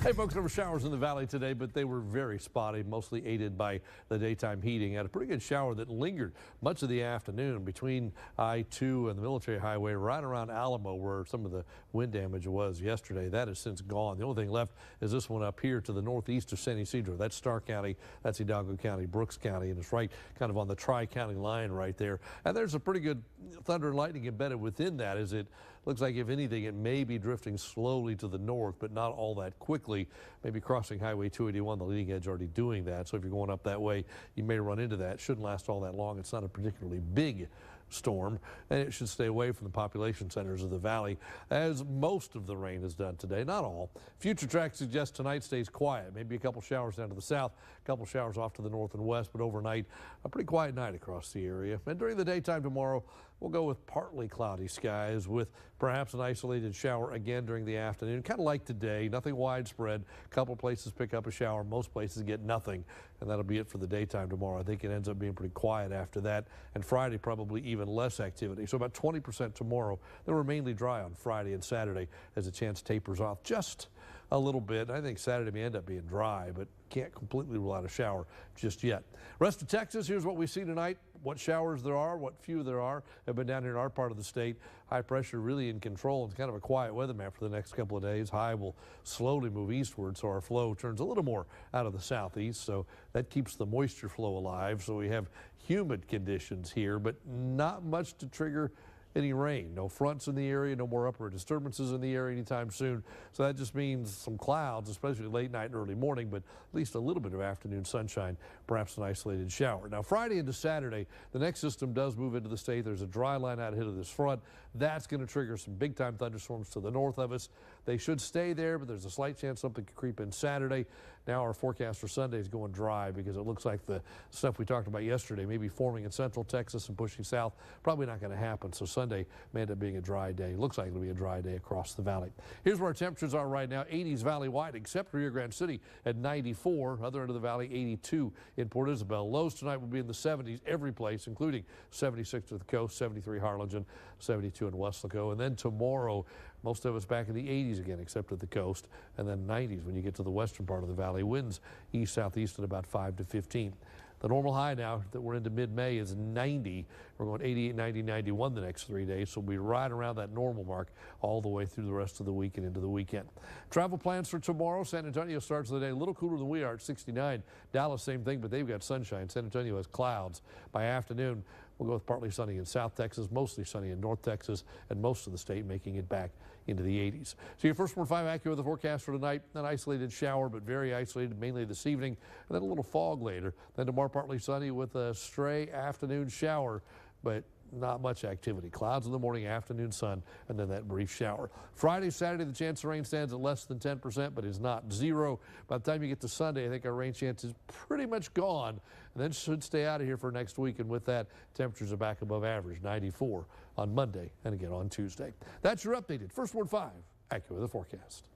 Hey folks, there were showers in the valley today, but they were very spotty, mostly aided by the daytime heating. Had a pretty good shower that lingered much of the afternoon between I-2 and the Military Highway right around Alamo, where some of the wind damage was yesterday. That has since gone. The only thing left is this one up here to the northeast of San Ysidro. That's Starr County, that's Hidalgo County, Brooks County, and it's right kind of on the Tri-County line right there. And there's a pretty good thunder and lightning embedded within that, as it looks like, if anything, it may be drifting slowly to the north, but not all that quickly. Maybe crossing Highway 281, the leading edge, already doing that. So if you're going up that way, you may run into that. It shouldn't last all that long. It's not a particularly big storm, and it should stay away from the population centers of the valley, as most of the rain is done today. Not all. Future track suggests tonight stays quiet. Maybe a couple showers down to the south, a couple showers off to the north and west, but overnight, a pretty quiet night across the area. And during the daytime tomorrow, we'll go with partly cloudy skies with perhaps an isolated shower again during the afternoon, kind of like today. Nothing widespread. A couple places pick up a shower. Most places get nothing, and that'll be it for the daytime tomorrow. I think it ends up being pretty quiet after that, and Friday probably even less activity. So about 20% tomorrow. Then we're mainly dry on Friday and Saturday as the chance tapers off just a little bit. I think Saturday may end up being dry, but can't completely rule out a shower just yet. Rest of Texas, here's what we see tonight. What showers there are, what few there are, have been down here in our part of the state. High pressure really in control. It's kind of a quiet weather map for the next couple of days. High will slowly move eastward, so our flow turns a little more out of the southeast, so that keeps the moisture flow alive. So we have humid conditions here, but not much to trigger any rain. No fronts in the area, no more upper disturbances in the area anytime soon. So that just means some clouds, especially late night and early morning, but at least a little bit of afternoon sunshine, perhaps an isolated shower. Now Friday into Saturday, the next system does move into the state. There's a dry line out ahead of this front. That's going to trigger some big time thunderstorms to the north of us. They should stay there, but there's a slight chance something could creep in Saturday. Now our forecast for Sunday is going dry because it looks like the stuff we talked about yesterday may be forming in central Texas and pushing south. Probably not going to happen. So Sunday may end up being a dry day. Looks like it'll be a dry day across the valley. Here's where our temperatures are right now. 80s valley-wide, except Rio Grande City at 94. Other end of the valley, 82 in Port Isabel. Lows tonight will be in the 70s every place, including 76 to the coast, 73 Harlingen, 72 in Weslaco. And then tomorrow, most of us back in the 80s again, except at the coast, and then 90s when you get to the western part of the valley. Winds east-southeast at about 5 to 15. The normal high now that we're into mid-May is 90. We're going 88, 90, 91 the next 3 days, so we'll be right around that normal mark all the way through the rest of the week and into the weekend. Travel plans for tomorrow. San Antonio starts the day a little cooler than we are at 69. Dallas, same thing, but they've got sunshine. San Antonio has clouds. By afternoon, we'll go with partly sunny in South Texas, mostly sunny in North Texas, and most of the state making it back into the 80s. So your First Warn 5 AccuWeather forecast for tonight, an isolated shower, but very isolated mainly this evening, and then a little fog later. Then tomorrow partly sunny with a stray afternoon shower, but not much activity. Clouds in the morning, afternoon sun, and then that brief shower. Friday, Saturday, the chance of rain stands at less than 10%, but is not zero. By the time you get to Sunday, I think our rain chance is pretty much gone, and then should stay out of here for next week. And with that, temperatures are back above average, 94 on Monday and again on Tuesday. That's your updated First Warn 5 AccuWeather forecast.